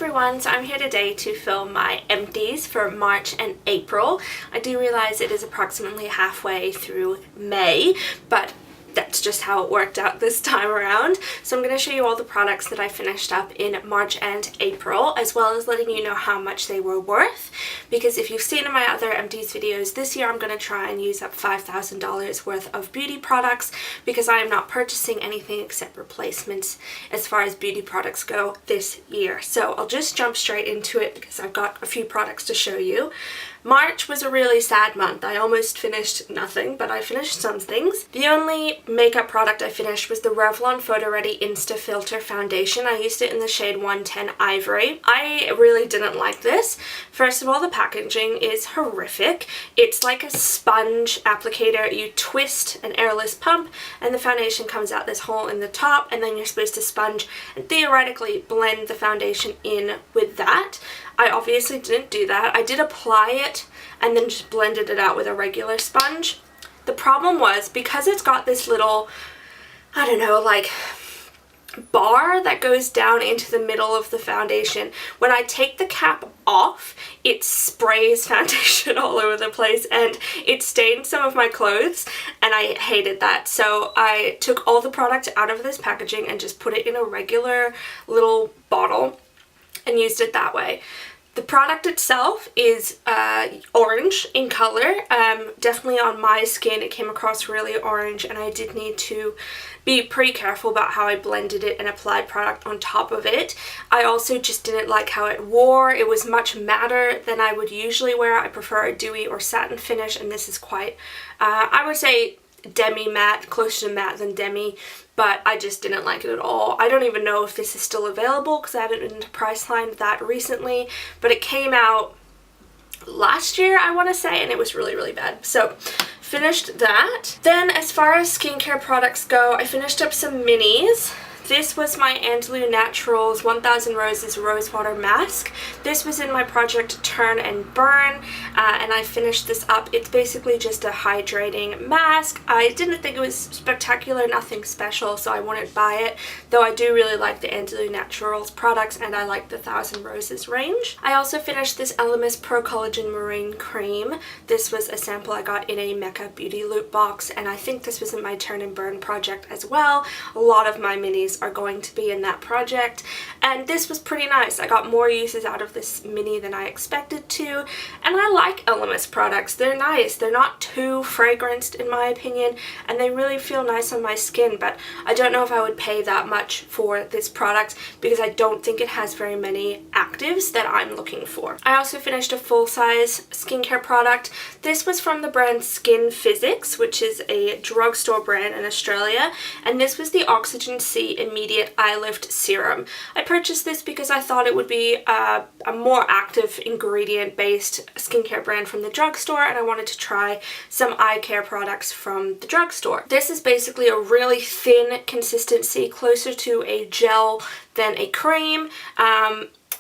everyone, so I'm here today to film my empties for March and April. I do realize it is approximately halfway through May, but that's just how it worked out this time around. So I'm going to show you all the products that I finished up in March and April, as well as letting you know how much they were worth, because if you've seen in my other empties videos, this year I'm going to try and use up $5,000 worth of beauty products because I am not purchasing anything except replacements as far as beauty products go this year. So I'll just jump straight into it because I've got a few products to show you. March was a really sad month. I almost finished nothing, but I finished some things. The only makeup product I finished was the Revlon Photo Ready Insta Filter Foundation. I used it in the shade 110 Ivory. I really didn't like this. First of all, the packaging is horrific. It's like a sponge applicator. You twist an airless pump and the foundation comes out this hole in the top, and then you're supposed to sponge and theoretically blend the foundation in with that. I obviously didn't do that. I did apply it and then just blended it out with a regular sponge. The problem was, because it's got this little, I don't know, like bar that goes down into the middle of the foundation, when I take the cap off, it sprays foundation all over the place and it stained some of my clothes, and I hated that. So I took all the product out of this packaging and just put it in a regular little bottle and used it that way. The product itself is orange in color. Definitely on my skin it came across really orange, and I did need to be pretty careful about how I blended it and applied product on top of it. I also just didn't like how it wore. It was much matter than I would usually wear. I prefer a dewy or satin finish, and this is quite, I would say, demi-matte, closer to matte than demi, but I just didn't like it at all. I don't even know if this is still available because I haven't been to Priceline that recently, but it came out last year, I want to say, and it was really, really bad. So finished that. Then as far as skincare products go, I finished up some minis. This was my Andalou Naturals 1000 Roses Rose Water Mask. This was in my project Turn and Burn, and I finished this up. It's basically just a hydrating mask. I didn't think it was spectacular, nothing special, so I wouldn't buy it, though I do really like the Andalou Naturals products, and I like the 1000 Roses range. I also finished this Elemis Pro Collagen Marine Cream. This was a sample I got in a Mecca Beauty Loot box, and I think this was in my Turn and Burn project as well. A lot of my minis are going to be in that project, and this was pretty nice. I got more uses out of this mini than I expected to, and I like Elemis products. They're nice. They're not too fragranced in my opinion, and they really feel nice on my skin, but I don't know if I would pay that much for this product because I don't think it has very many actives that I'm looking for. I also finished a full-size skincare product. This was from the brand Skin Physics, which is a drugstore brand in Australia, and this was the Oxygen C Immediate Eye Lift Serum. I purchased this because I thought it would be a more active ingredient based skincare brand from the drugstore, and I wanted to try some eye care products from the drugstore. This is basically a really thin consistency, closer to a gel than a cream.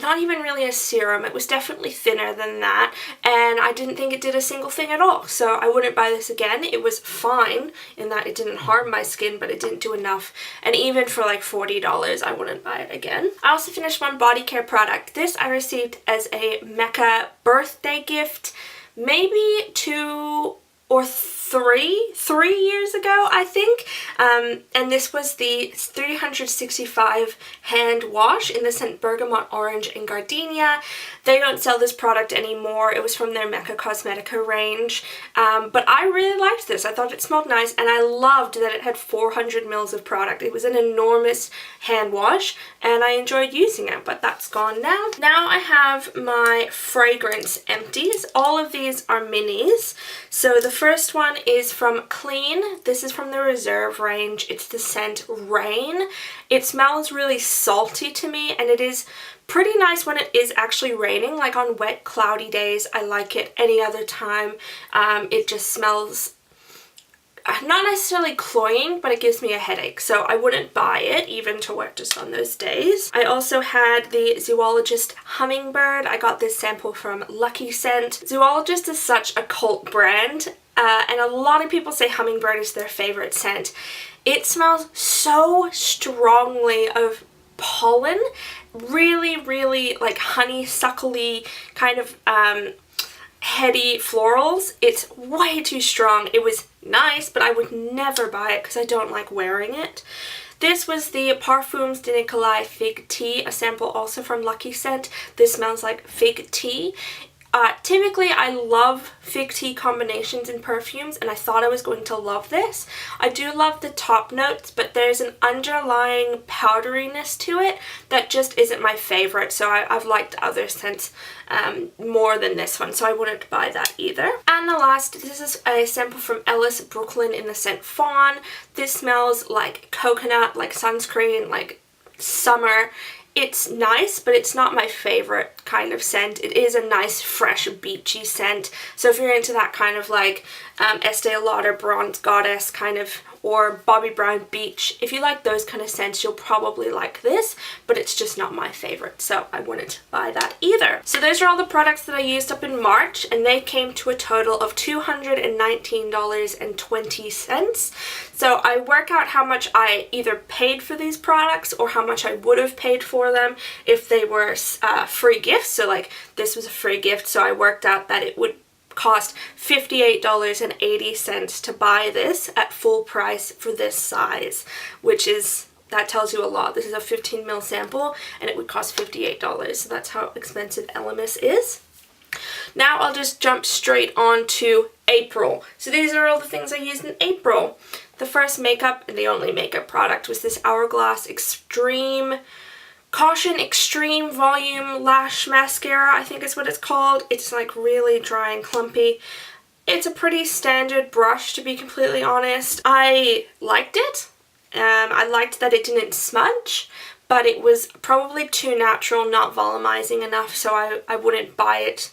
Not even really a serum. It was definitely thinner than that, and I didn't think it did a single thing at all, so I wouldn't buy this again. It was fine in that it didn't harm my skin, but it didn't do enough, and even for like $40 I wouldn't buy it again. I also finished one body care product. This I received as a Mecca birthday gift maybe 2 or 3 years ago, I think, and this was the 365 hand wash in the scent Bergamot Orange and Gardenia. They don't sell this product anymore. It was from their Mecca Cosmetica range, but I really liked this. I thought it smelled nice, and I loved that it had 400 mils of product. It was an enormous hand wash, and I enjoyed using it, but that's gone now. Now I have my fragrance empties. All of these are minis. So the first one is from Clean. This is from the Reserve range. It's the scent Rain. It smells really salty to me, and it is pretty nice when it is actually raining. Like on wet, cloudy days, I like it. Any other time, it just smells not necessarily cloying, but it gives me a headache, so I wouldn't buy it even to wear just on those days. I also had the Zoologist Hummingbird. I got this sample from Lucky Scent. Zoologist is such a cult brand, and a lot of people say Hummingbird is their favorite scent. It smells so strongly of pollen really, really like honeysuckly kind of heady florals. It's way too strong. It was nice, but I would never buy it because I don't like wearing it. This was the Parfums de Nicolai Fig Tea, a sample also from Lucky Scent. This smells like fig tea. Typically, I love fig tea combinations in perfumes, and I thought I was going to love this. I do love the top notes, but there's an underlying powderiness to it that just isn't my favorite, so I've liked other scents more than this one, so I wouldn't buy that either. And the last, this is a sample from Ellis Brooklyn in the scent Fawn. This smells like coconut, like sunscreen, like summer. It's nice, but it's not my favorite kind of scent. It is a nice, fresh, beachy scent. So if you're into that kind of like Estee Lauder Bronze Goddess kind of, or Bobbi Brown Beach, if you like those kind of scents, you'll probably like this, but it's just not my favorite, so I wouldn't buy that either. So those are all the products that I used up in March, and they came to a total of $219.20. So I work out how much I either paid for these products or how much I would have paid for them if they were free gifts. So like this was a free gift, so I worked out that it would cost $58.80 to buy this at full price for this size, which is, that tells you a lot. This is a 15 ml sample and it would cost $58, so that's how expensive Elemis is. Now I'll just jump straight on to April. So these are all the things I used in April. The first makeup and the only makeup product was this Hourglass Caution Extreme Volume Lash Mascara, I think is what it's called. It's like really dry and clumpy. It's a pretty standard brush, to be completely honest. I liked it. I liked that it didn't smudge, but it was probably too natural, not volumizing enough, so I wouldn't buy it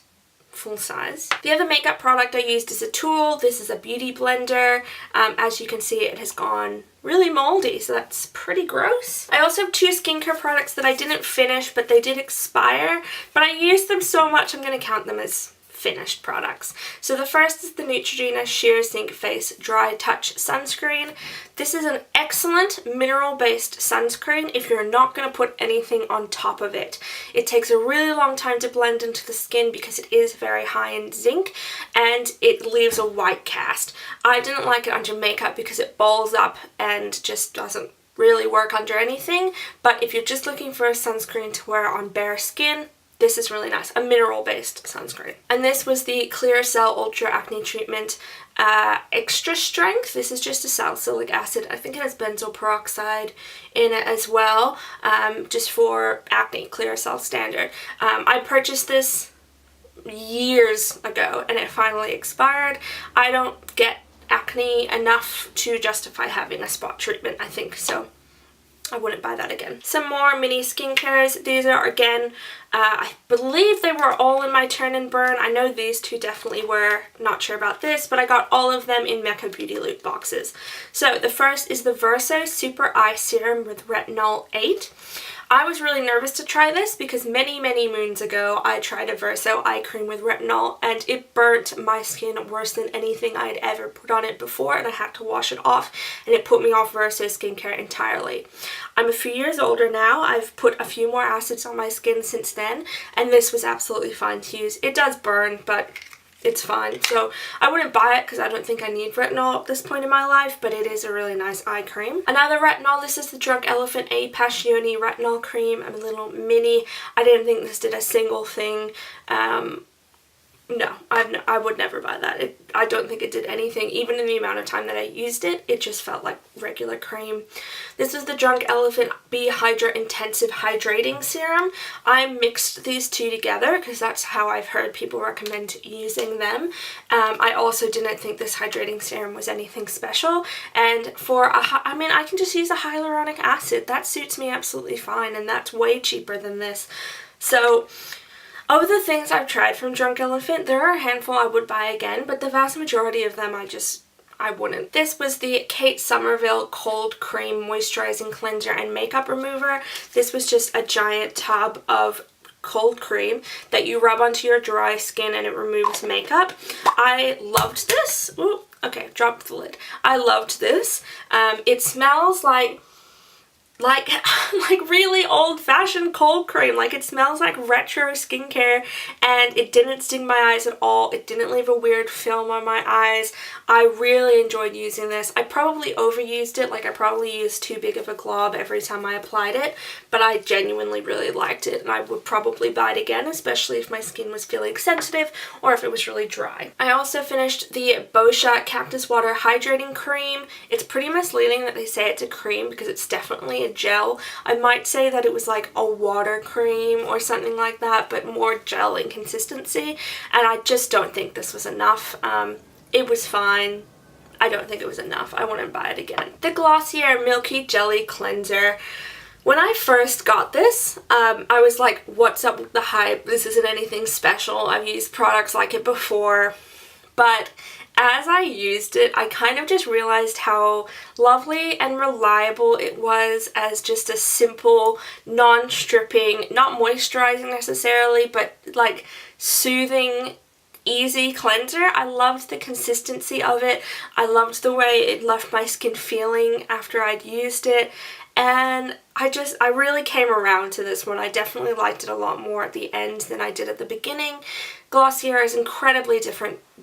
full size. The other makeup product I used is a tool. This is a beauty blender. As you can see, it has gone really moldy, so that's pretty gross. I also have two skincare products that I didn't finish, but they did expire, but I used them so much I'm going to count them as finished products. So the first is the Neutrogena Sheer Zinc Face Dry Touch Sunscreen. This is an excellent mineral-based sunscreen if you're not going to put anything on top of it. It takes a really long time to blend into the skin because it is very high in zinc and it leaves a white cast. I didn't like it under makeup because it balls up and just doesn't really work under anything, but if you're just looking for a sunscreen to wear on bare skin, this is really nice, a mineral-based sunscreen. And this was the Carousell Ultra Acne Treatment Extra Strength. This is just a salicylic acid. I think it has benzoyl peroxide in it as well, just for acne, Carousell standard. I purchased this years ago and it finally expired. I don't get acne enough to justify having a spot treatment, I think, so I wouldn't buy that again. Some more mini skincares. These are, again, I believe they were all in my Turn and Burn. I know these two definitely were. Not sure about this, but I got all of them in Mecca Beauty Loot boxes. So the first is the Verso Super Eye Serum with Retinol 8. I was really nervous to try this because many moons ago I tried a Verso eye cream with retinol and it burnt my skin worse than anything I'd ever put on it before, and I had to wash it off, and it put me off Verso skincare entirely. I'm a few years older now. I've put a few more acids on my skin since then, and this was absolutely fine to use. It does burn, but it's fine. So I wouldn't buy it because I don't think I need retinol at this point in my life, but it is a really nice eye cream. Another retinol, this is the Drunk Elephant A Passioni Retinol Cream, a little mini. I didn't think this did a single thing. No, I would never buy that. I don't think it did anything. Even in the amount of time that I used it, it just felt like regular cream. This is the Drunk Elephant Bee Hydra Intensive Hydrating Serum. I mixed these two together because that's how I've heard people recommend using them. I also didn't think this hydrating serum was anything special. And for I can just use a hyaluronic acid. That suits me absolutely fine, and that's way cheaper than this. So of the things I've tried from Drunk Elephant, there are a handful I would buy again, but the vast majority of them I wouldn't. This was the Kate Somerville Cold Cream Moisturizing Cleanser and Makeup Remover. This was just a giant tub of cold cream that you rub onto your dry skin and it removes makeup. I loved this. Ooh, okay, dropped the lid. I loved this. It smells like like really old-fashioned cold cream. Like, it smells like retro skincare, and it didn't sting my eyes at all. It didn't leave a weird film on my eyes. I really enjoyed using this. I probably overused it. Like, I probably used too big of a glob every time I applied it, but I genuinely really liked it, and I would probably buy it again, especially if my skin was feeling sensitive or if it was really dry. I also finished the Boscia Cactus Water Hydrating Cream. It's pretty misleading that they say it's a cream because it's definitely a gel. I might say that it was like a water cream or something like that, but more gel in consistency, and I just don't think this was enough. It was fine. I don't think it was enough. I wouldn't buy it again. The Glossier Milky Jelly Cleanser. When I first got this, I was like, what's up with the hype? This isn't anything special. I've used products like it before. But as I used it, I kind of just realized how lovely and reliable it was as just a simple, non-stripping, not moisturizing necessarily, but like soothing, easy cleanser. I loved the consistency of it. I loved the way it left my skin feeling after I'd used it. And I really came around to this one. I definitely liked it a lot more at the end than I did at the beginning. Glossier is incredibly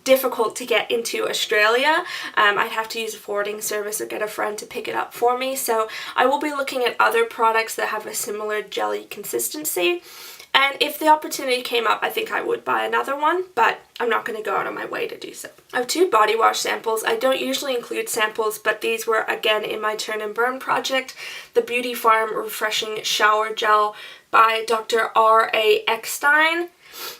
difficult to get into Australia. I'd have to use a forwarding service or get a friend to pick it up for me. So I will be looking at other products that have a similar jelly consistency. And if the opportunity came up, I think I would buy another one, but I'm not going to go out of my way to do so. I have 2 body wash samples. I don't usually include samples, but these were again in my Turn and Burn project. The Beauty Farm Refreshing Shower Gel by Dr. R.A. Eckstein.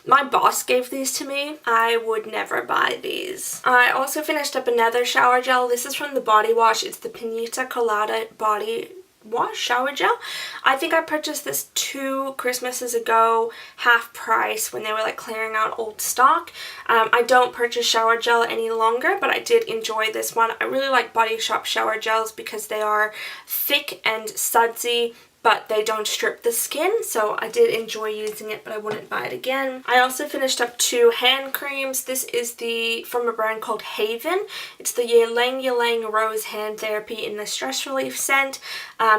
My boss gave these to me. I would never buy these. I also finished up another shower gel. This is from the Body Wash. It's the Pinita Colada Body Wash shower gel. I think I purchased this 2 Christmases ago, half price, when they were like clearing out old stock. I don't purchase shower gel any longer, but I did enjoy this one. I really like Body Shop shower gels because they are thick and sudsy, but they don't strip the skin, so I did enjoy using it, but I wouldn't buy it again. I also finished up 2 hand creams. This is from a brand called Haven. It's the Ylang Ylang Rose Hand Therapy in the Stress Relief scent.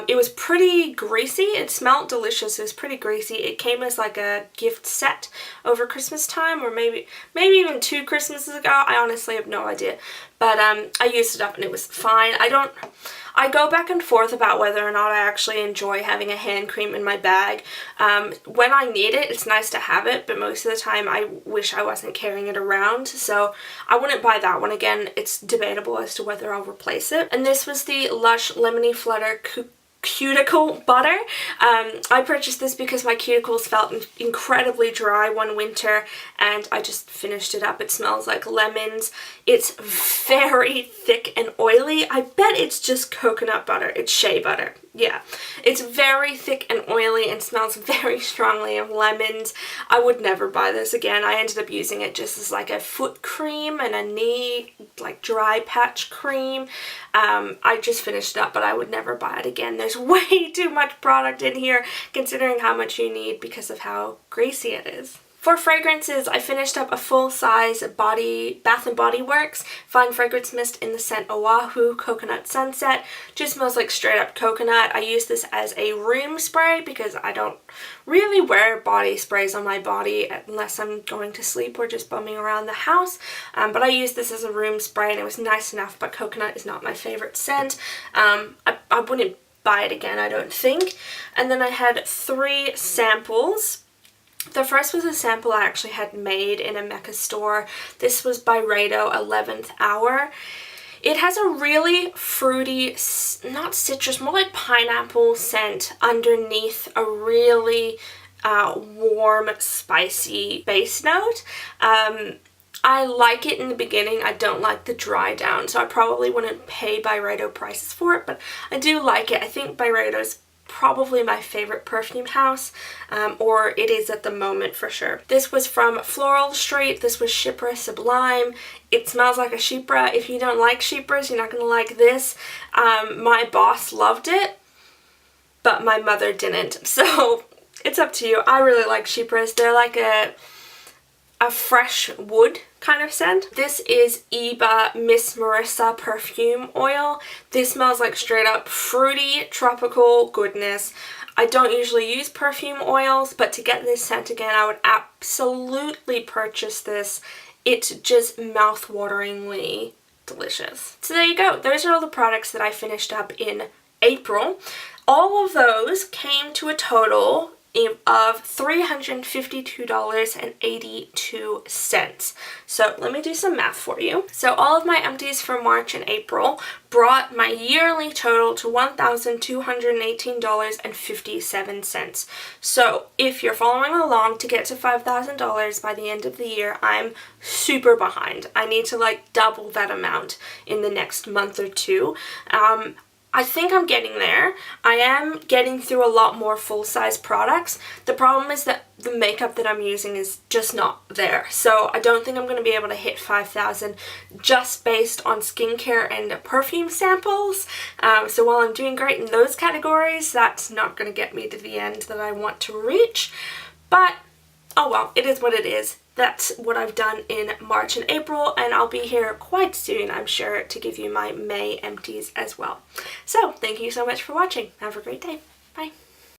It was pretty greasy. It smelled delicious. It was pretty greasy. It came as like a gift set over Christmas time, or maybe even 2 Christmases ago. I honestly have no idea. But I used it up and it was fine. I go back and forth about whether or not I actually enjoy having a hand cream in my bag. When I need it, it's nice to have it, but most of the time I wish I wasn't carrying it around, so I wouldn't buy that one. Again, it's debatable as to whether I'll replace it. And this was the Lush Lemony Flutter Cuticle Butter. I purchased this because my cuticles felt incredibly dry one winter, and I just finished it up. It smells like lemons. It's very thick and oily. I bet it's just coconut butter. It's shea butter. Yeah, it's very thick and oily and smells very strongly of lemons. I would never buy this again. I ended up using it just as like a foot cream and a knee like dry patch cream. I just finished it up, but I would never buy it again. There's way too much product in here considering how much you need because of how greasy it is. For fragrances, I finished up a full-size Bath & Body Works Fine Fragrance Mist in the scent Oahu Coconut Sunset. Just smells like straight up coconut. I use this as a room spray because I don't really wear body sprays on my body unless I'm going to sleep or just bumming around the house. But I use this as a room spray and it was nice enough, but coconut is not my favorite scent. I wouldn't buy it again, I don't think. And then I had 3 samples. The first was a sample I actually had made in a Mecca store. This was by Byredo 11th Hour. It has a really fruity, not citrus, more like pineapple scent underneath a really warm, spicy base note. I like it in the beginning. I don't like the dry down, so I probably wouldn't pay Byredo prices for it, but I do like it. I think Byredo's probably my favorite perfume house, or it is at the moment for sure. This was from Floral Street. This was Chypre Sublime. It smells like a Chypre. If you don't like Chypres, you're not going to like this. My boss loved it, but my mother didn't, so it's up to you. I really like Chypres. They're like a fresh wood kind of scent. This is Iba Miss Marissa perfume oil. This smells like straight up fruity, tropical goodness. I don't usually use perfume oils, but to get this scent again, I would absolutely purchase this. It's just mouth-wateringly delicious. So there you go. Those are all the products that I finished up in April. All of those came to a total of $352.82. So let me do some math for you. So all of my empties for March and April brought my yearly total to $1,218.57. So if you're following along to get to $5,000 by the end of the year, I'm super behind. I need to like double that amount in the next month or two. I think I'm getting there. I am getting through a lot more full-size products. The problem is that the makeup that I'm using is just not there. So I don't think I'm going to be able to hit 5,000 just based on skincare and perfume samples. So while I'm doing great in those categories, that's not going to get me to the end that I want to reach. But oh well, it is what it is. That's what I've done in March and April, and I'll be here quite soon, I'm sure, to give you my May empties as well. So, thank you so much for watching. Have a great day. Bye.